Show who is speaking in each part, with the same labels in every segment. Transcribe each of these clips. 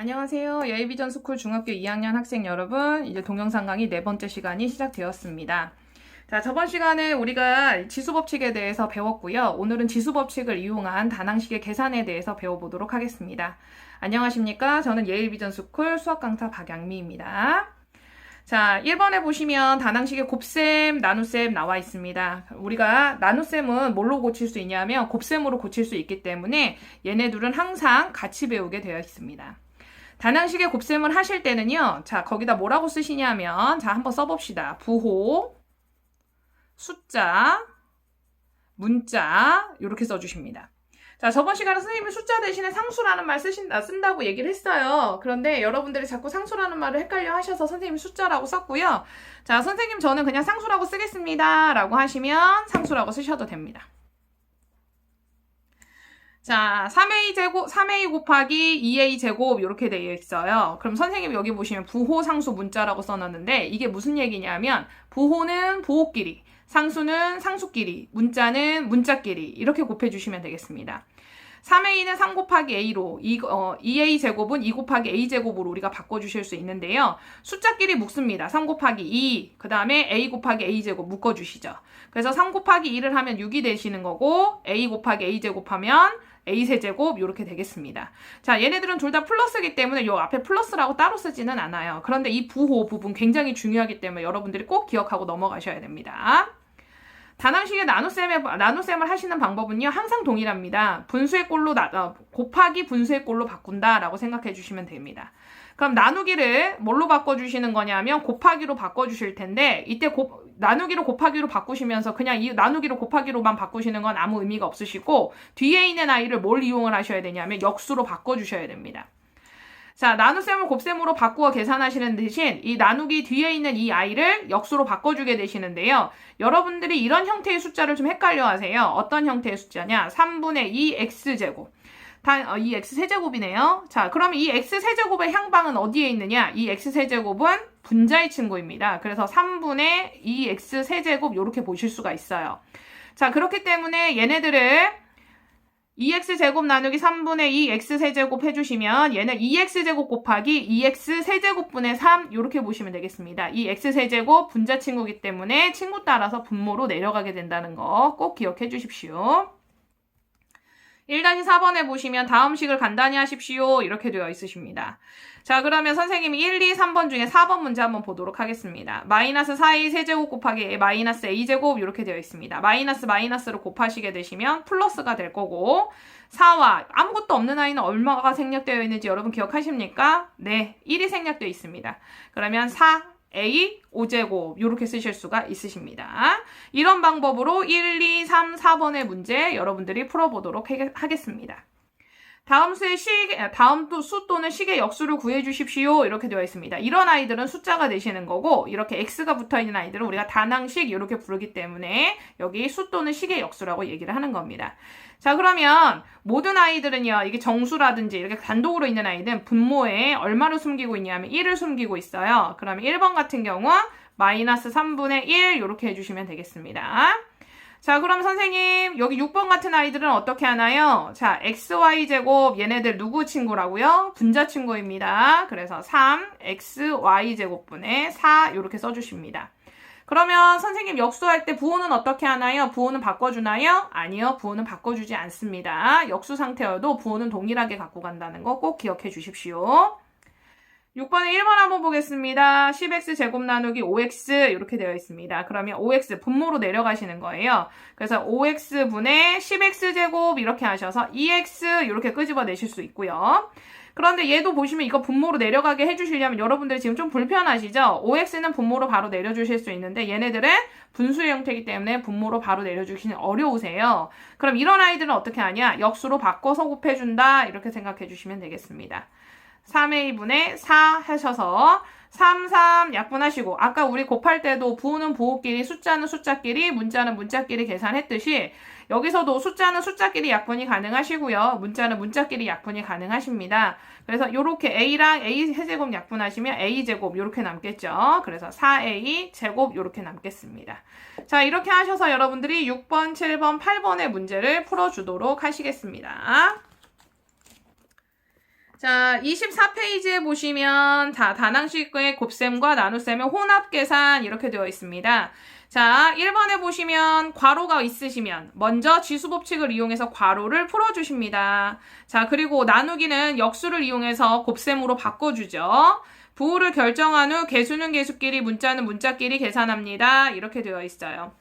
Speaker 1: 안녕하세요. 여의비전스쿨 중학교 2학년 학생 여러분, 이제 동영상 강의 네 번째 시간이 시작되었습니다. 자, 저번 시간에 우리가 지수법칙에 대해서 배웠고요. 오늘은 지수법칙을 이용한 다낭식의 계산에 대해서 배워보도록 하겠습니다. 안녕하십니까? 저는 예일비전스쿨 수학 강사 박양미입니다. 자, 1번에 보시면 다낭식의 곱셈, 나눗셈 나와 있습니다. 우리가 나눗셈은 뭘로 고칠 수 있냐면 곱셈으로 고칠 수 있기 때문에 얘네 둘은 항상 같이 배우게 되어 있습니다. 다낭식의 곱셈을 하실 때는요, 자, 거기다 뭐라고 쓰시냐면, 자, 한번 써봅시다. 부호, 숫자, 문자, 이렇게 써주십니다. 자, 저번 시간에 선생님이 숫자 대신에 상수라는 말 쓴다고 얘기를 했어요. 그런데 여러분들이 자꾸 상수라는 말을 헷갈려 하셔서 선생님이 숫자라고 썼고요. 자, 선생님 저는 그냥 상수라고 쓰겠습니다. 라고 하시면 상수라고 쓰셔도 됩니다. 자, 3a 곱하기 2a 제곱 이렇게 되어 있어요. 그럼 선생님 여기 보시면 부호, 상수, 문자라고 써놨는데 이게 무슨 얘기냐면 부호는 부호끼리, 상수는 상수끼리, 문자는 문자끼리 이렇게 곱해주시면 되겠습니다. 3a는 3 곱하기 a로, 2a 제곱은 2 곱하기 a 제곱으로 우리가 바꿔주실 수 있는데요. 숫자끼리 묶습니다. 3 곱하기 2, 그 다음에 a 곱하기 a 제곱 묶어주시죠. 그래서 3 곱하기 2를 하면 6이 되시는 거고 a 곱하기 a 제곱하면 a 세제곱 이렇게 되겠습니다. 자, 얘네들은 둘 다 플러스이기 때문에 요 앞에 플러스라고 따로 쓰지는 않아요. 그런데 이 부호 부분 굉장히 중요하기 때문에 여러분들이 꼭 기억하고 넘어가셔야 됩니다. 다낭식의 나눗셈을 하시는 방법은요, 항상 동일합니다. 분수의 꼴로 곱하기 분수의 꼴로 바꾼다라고 생각해 주시면 됩니다. 그럼 나누기를 뭘로 바꿔주시는 거냐면 곱하기로 바꿔주실 텐데 이때 나누기로 곱하기로 바꾸시면서 그냥 이 나누기로 곱하기로만 바꾸시는 건 아무 의미가 없으시고 뒤에 있는 아이를 뭘 이용을 하셔야 되냐면 역수로 바꿔주셔야 됩니다. 자, 나눗셈을 곱셈으로 바꾸어 계산하시는 대신 이 나누기 뒤에 있는 이 아이를 역수로 바꿔주게 되시는데요. 여러분들이 이런 형태의 숫자를 좀 헷갈려 하세요. 어떤 형태의 숫자냐? 3분의 2 x제곱. 이 x세제곱이네요. 자, 그러면 이 x세제곱의 향방은 어디에 있느냐? 이 x세제곱은 분자의 친구입니다. 그래서 3분의 2 x세제곱 이렇게 보실 수가 있어요. 자, 그렇기 때문에 얘네들을 2x제곱 나누기 3분의 2 x세제곱 해주시면 얘는 2x제곱 곱하기 2x세제곱분의 3 이렇게 보시면 되겠습니다. 이 x세제곱 분자 친구이기 때문에 친구 따라서 분모로 내려가게 된다는 거 꼭 기억해 주십시오. 1-4번에 보시면 다음 식을 간단히 하십시오. 이렇게 되어 있으십니다. 자, 그러면 선생님이 1, 2, 3번 중에 4번 문제 한번 보도록 하겠습니다. 마이너스 4a 세제곱 곱하기 마이너스 a제곱 이렇게 되어 있습니다. 마이너스를 곱하시게 되시면 플러스가 될 거고 4와 아무것도 없는 아이는 얼마가 생략되어 있는지 여러분 기억하십니까? 네, 1이 생략되어 있습니다. 그러면 4a 5제곱 이렇게 쓰실 수가 있으십니다. 이런 방법으로 1, 2, 3, 4번의 문제 여러분들이 풀어보도록 하겠습니다. 다음 수 또는 식의 역수를 구해주십시오. 이렇게 되어 있습니다. 이런 아이들은 숫자가 되시는 거고 이렇게 x가 붙어있는 아이들은 우리가 다낭식 이렇게 부르기 때문에 여기 수 또는 식의 역수라고 얘기를 하는 겁니다. 자, 그러면 모든 아이들은요. 이게 정수라든지 이렇게 단독으로 있는 아이들은 분모에 얼마를 숨기고 있냐면 1을 숨기고 있어요. 그러면 1번 같은 경우 마이너스 3분의 1 이렇게 해주시면 되겠습니다. 자, 그럼 선생님 여기 6번 같은 아이들은 어떻게 하나요? 자, xy제곱 얘네들 누구 친구라고요? 분자 친구입니다. 그래서 3xy제곱분의 4 이렇게 써주십니다. 그러면 선생님 역수할 때 부호는 어떻게 하나요? 부호는 바꿔주나요? 아니요, 부호는 바꿔주지 않습니다. 역수 상태여도 부호는 동일하게 갖고 간다는 거 꼭 기억해 주십시오. 6번에 1번 한번 보겠습니다. 10x 제곱 나누기 5x 이렇게 되어 있습니다. 그러면 5x 분모로 내려가시는 거예요. 그래서 5x분의 10x 제곱 이렇게 하셔서 2x 이렇게 끄집어내실 수 있고요. 그런데 얘도 보시면 이거 분모로 내려가게 해주시려면 여러분들이 지금 좀 불편하시죠? 5x는 분모로 바로 내려주실 수 있는데 얘네들은 분수의 형태이기 때문에 분모로 바로 내려주기는 어려우세요. 그럼 이런 아이들은 어떻게 하냐? 역수로 바꿔서 곱해준다 이렇게 생각해 주시면 되겠습니다. 3a분의 4 하셔서 3, 3 약분하시고 아까 우리 곱할 때도 부호는 부호끼리 숫자는 숫자끼리 문자는 문자끼리 계산했듯이 여기서도 숫자는 숫자끼리 약분이 가능하시고요. 문자는 문자끼리 약분이 가능하십니다. 그래서 이렇게 a랑 a 세제곱 약분하시면 a제곱 이렇게 남겠죠. 그래서 4a 제곱 이렇게 남겠습니다. 자, 이렇게 하셔서 여러분들이 6번, 7번, 8번의 문제를 풀어주도록 하시겠습니다. 자, 24페이지에 보시면 다낭식의 곱셈과 나눗셈의 혼합계산 이렇게 되어 있습니다. 자, 1번에 보시면 괄호가 있으시면 먼저 지수법칙을 이용해서 괄호를 풀어주십니다. 자, 그리고 나누기는 역수를 이용해서 곱셈으로 바꿔주죠. 부호를 결정한 후 개수는 개수끼리 문자는 문자끼리 계산합니다. 이렇게 되어 있어요.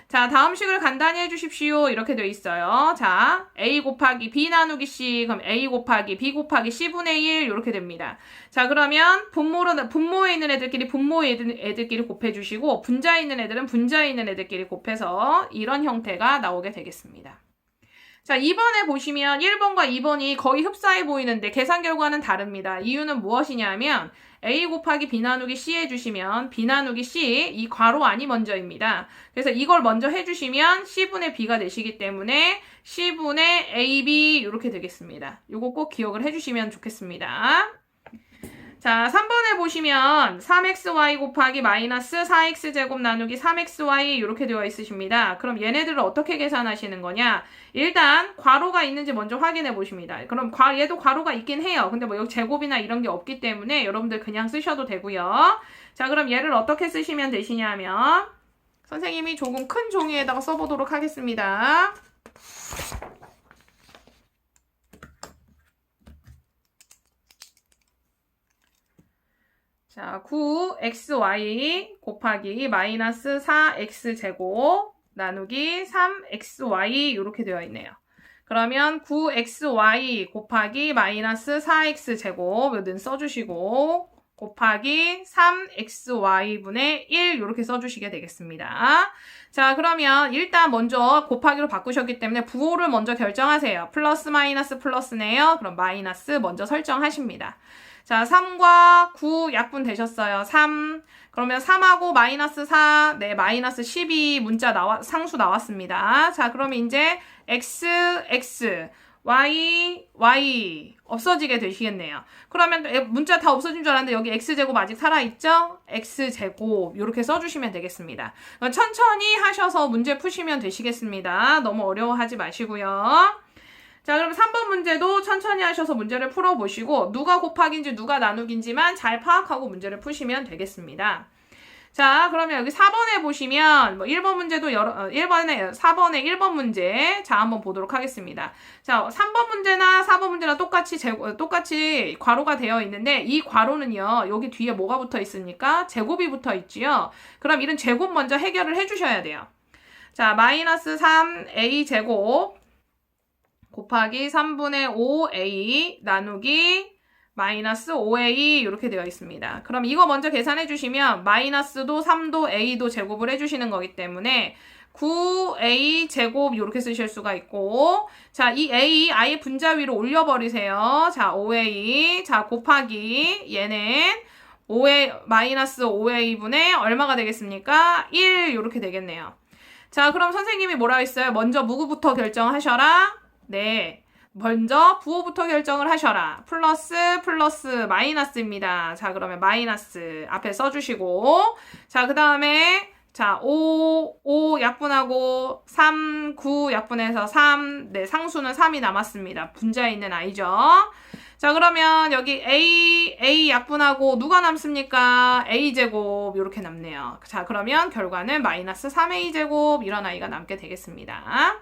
Speaker 1: 자, 다음 식을 간단히 해주십시오. 이렇게 되어 있어요. 자, A 곱하기 B 나누기 C, 그럼 A 곱하기 B 곱하기 C분의 1 이렇게 됩니다. 자, 그러면 분모에 있는 애들끼리 분모에 있는 애들끼리 곱해주시고 분자에 있는 애들은 분자에 있는 애들끼리 곱해서 이런 형태가 나오게 되겠습니다. 자, 2번에 보시면 1번과 2번이 거의 흡사해 보이는데 계산 결과는 다릅니다. 이유는 무엇이냐면 A 곱하기 B 나누기 C 해주시면 B 나누기 C, 이 괄호 안이 먼저입니다. 그래서 이걸 먼저 해주시면 C분의 B가 되시기 때문에 C분의 AB 이렇게 되겠습니다. 요거 꼭 기억을 해주시면 좋겠습니다. 자, 3번에 보시면 3xy 곱하기 마이너스 4x제곱 나누기 3xy 이렇게 되어 있으십니다. 그럼 얘네들을 어떻게 계산하시는 거냐? 일단 괄호가 있는지 먼저 확인해 보십니다. 그럼 얘도 괄호가 있긴 해요. 근데 뭐 여기 제곱이나 이런 게 없기 때문에 여러분들 그냥 쓰셔도 되고요. 자, 그럼 얘를 어떻게 쓰시면 되시냐면 선생님이 조금 큰 종이에다가 써보도록 하겠습니다. 자, 9xy 곱하기 마이너스 4x제곱 나누기 3xy 이렇게 되어 있네요. 그러면 9xy 곱하기 마이너스 4x제곱 이거 는 써주시고 곱하기 3xy분의 1 이렇게 써주시게 되겠습니다. 자, 그러면 일단 먼저 곱하기로 바꾸셨기 때문에 부호를 먼저 결정하세요. 플러스 마이너스 플러스네요. 그럼 마이너스 먼저 설정하십니다. 자, 3과 9 약분 되셨어요. 3. 그러면 3하고 마이너스 4, 네, 마이너스 12 상수 나왔습니다. 자, 그러면 이제 x, x, y, y 없어지게 되시겠네요. 그러면 문자 다 없어진 줄 알았는데 여기 x제곱 아직 살아있죠? x제곱 이렇게 써주시면 되겠습니다. 천천히 하셔서 문제 푸시면 되시겠습니다. 너무 어려워하지 마시고요. 자, 그럼 3번 문제도 천천히 하셔서 문제를 풀어보시고 누가 곱하기인지 누가 나누기인지만 잘 파악하고 문제를 푸시면 되겠습니다. 자, 그러면 여기 4번에 보시면 뭐 1번 문제도 4번에 1번 문제 자, 한번 보도록 하겠습니다. 자, 3번 문제나 4번 문제나 똑같이 괄호가 되어 있는데 이 괄호는요. 여기 뒤에 뭐가 붙어 있습니까? 제곱이 붙어 있지요. 그럼 이런 제곱 먼저 해결을 해 주셔야 돼요. 자, 마이너스 3a 제곱 곱하기 3분의 5a 나누기 마이너스 5a 이렇게 되어 있습니다. 그럼 이거 먼저 계산해 주시면 마이너스도 3도 a도 제곱을 해주시는 거기 때문에 9a 제곱 이렇게 쓰실 수가 있고 자, 이 a 아예 분자 위로 올려버리세요. 자, 5a 자 곱하기 얘는 5a 마이너스 5a분의 얼마가 되겠습니까? 1 이렇게 되겠네요. 자, 그럼 선생님이 뭐라 했어요? 먼저 무구부터 결정하셔라. 네, 먼저 부호부터 결정을 하셔라. 플러스 마이너스입니다. 자, 그러면 마이너스 앞에 써주시고 자, 그 다음에 자, 5 약분하고 3, 9 약분해서 3, 네, 상수는 3이 남았습니다. 분자에 있는 i죠. 자, 그러면 여기 a 약분하고 누가 남습니까? a제곱 이렇게 남네요. 자, 그러면 결과는 마이너스 3a제곱 이런 i가 남게 되겠습니다.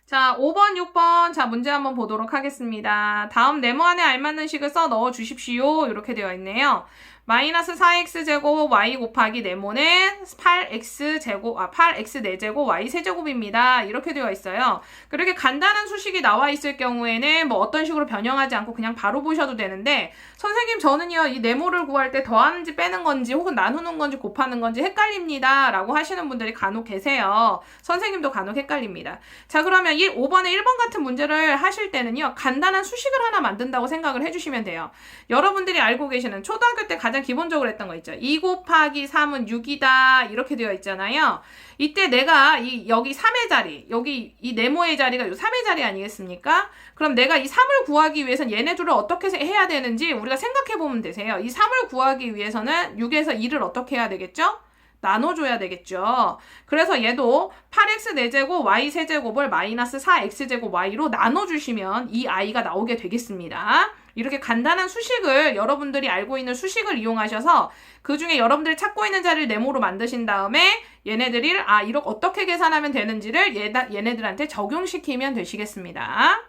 Speaker 1: 자, 5번, 6번. 자, 문제 한번 보도록 하겠습니다. 다음 네모안에 알맞는 식을 써 넣어 주십시오. 이렇게 되어 있네요. 마이너스 4x제곱 y 곱하기 네모는 8x 4제곱 y 세제곱입니다. 이렇게 되어 있어요. 그렇게 간단한 수식이 나와 있을 경우에는 뭐 어떤 식으로 변형하지 않고 그냥 바로 보셔도 되는데 선생님 저는요 이 네모를 구할 때 더하는지 빼는 건지 혹은 나누는 건지 곱하는 건지 헷갈립니다 라고 하시는 분들이 간혹 계세요. 선생님도 간혹 헷갈립니다. 자, 그러면 5번에 1번 같은 문제를 하실 때는요 간단한 수식을 하나 만든다고 생각을 해주시면 돼요. 여러분들이 알고 계시는 초등학교 때 가장 기본적으로 했던 거 있죠. 2 곱하기 3은 6이다 이렇게 되어 있잖아요. 이때 내가 여기 3의 자리, 여기 이 네모의 자리가 이 3의 자리 아니겠습니까? 그럼 내가 이 3을 구하기 위해서는 얘네 둘을 어떻게 해야 되는지 우리가 생각해 보면 되세요. 이 3을 구하기 위해서는 6에서 2를 어떻게 해야 되겠죠? 나눠줘야 되겠죠. 그래서 얘도 8x 4제곱 y 세제곱을 마이너스 4x제곱 y로 나눠주시면 이 i가 나오게 되겠습니다. 이렇게 간단한 수식을 여러분들이 알고 있는 수식을 이용하셔서 그 중에 여러분들이 찾고 있는 자리를 네모로 만드신 다음에 얘네들이 이렇게 어떻게 계산하면 되는지를 얘네들한테 적용시키면 되시겠습니다.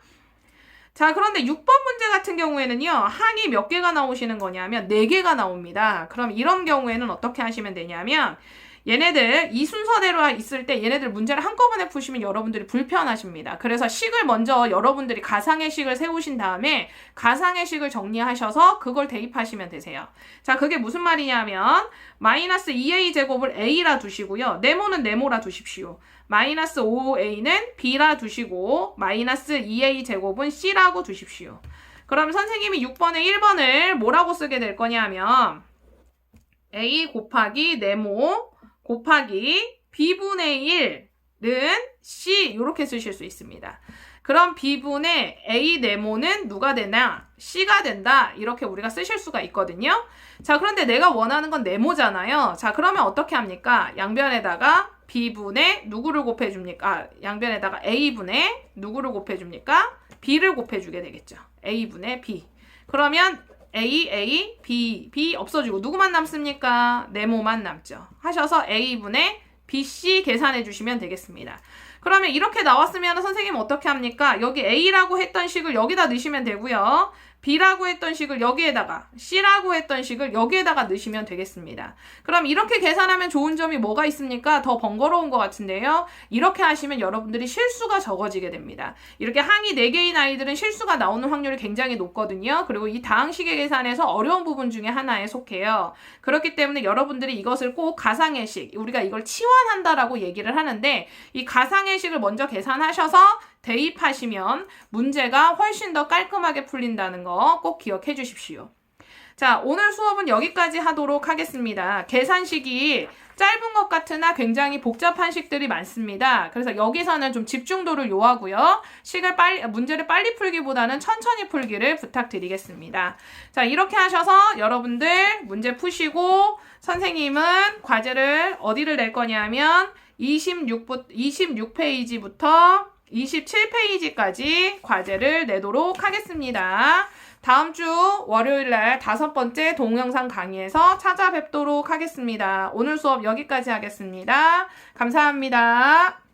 Speaker 1: 자, 그런데 6번 문제 같은 경우에는요, 항이 몇 개가 나오시는 거냐면 4개가 나옵니다. 그럼 이런 경우에는 어떻게 하시면 되냐면 얘네들 이 순서대로 있을 때 얘네들 문제를 한꺼번에 푸시면 여러분들이 불편하십니다. 그래서 식을 먼저 여러분들이 가상의 식을 세우신 다음에 가상의 식을 정리하셔서 그걸 대입하시면 되세요. 자, 그게 무슨 말이냐면 마이너스 2a 제곱을 a라 두시고요. 네모는 네모라 두십시오. 마이너스 5a는 b라 두시고 마이너스 2a 제곱은 c라고 두십시오. 그럼 선생님이 6번에 1번을 뭐라고 쓰게 될 거냐면 a 곱하기 네모 곱하기 b분의 1은 c 이렇게 쓰실 수 있습니다. 그럼 b분의 a 네모는 누가 되나? c가 된다. 이렇게 우리가 쓰실 수가 있거든요. 자, 그런데 내가 원하는 건 네모잖아요. 자, 그러면 어떻게 합니까? 양변에다가 b분의 누구를 곱해줍니까? 양변에다가 a분의 누구를 곱해줍니까? b를 곱해주게 되겠죠. a분의 b. 그러면 A, B 없어지고 누구만 남습니까? 네모만 남죠. 하셔서 A분의 BC 계산해 주시면 되겠습니다. 그러면 이렇게 나왔으면 선생님은 어떻게 합니까? 여기 A라고 했던 식을 여기다 넣으시면 되고요. B라고 했던 식을 여기에다가, C라고 했던 식을 여기에다가 넣으시면 되겠습니다. 그럼 이렇게 계산하면 좋은 점이 뭐가 있습니까? 더 번거로운 것 같은데요. 이렇게 하시면 여러분들이 실수가 적어지게 됩니다. 이렇게 항이 4개인 아이들은 실수가 나오는 확률이 굉장히 높거든요. 그리고 이 다항식의 계산에서 어려운 부분 중에 하나에 속해요. 그렇기 때문에 여러분들이 이것을 꼭 가상의 식, 우리가 이걸 치환한다라고 얘기를 하는데 이 가상의 식을 먼저 계산하셔서 대입하시면 문제가 훨씬 더 깔끔하게 풀린다는 거 꼭 기억해 주십시오. 자, 오늘 수업은 여기까지 하도록 하겠습니다. 계산식이 짧은 것 같으나 굉장히 복잡한 식들이 많습니다. 그래서 여기서는 좀 집중도를 요하고요. 문제를 빨리 풀기보다는 천천히 풀기를 부탁드리겠습니다. 자, 이렇게 하셔서 여러분들 문제 푸시고 선생님은 과제를 어디를 낼 거냐면 26페이지부터 27페이지까지 과제를 내도록 하겠습니다. 다음 주 월요일날 5번째 동영상 강의에서 찾아뵙도록 하겠습니다. 오늘 수업 여기까지 하겠습니다. 감사합니다.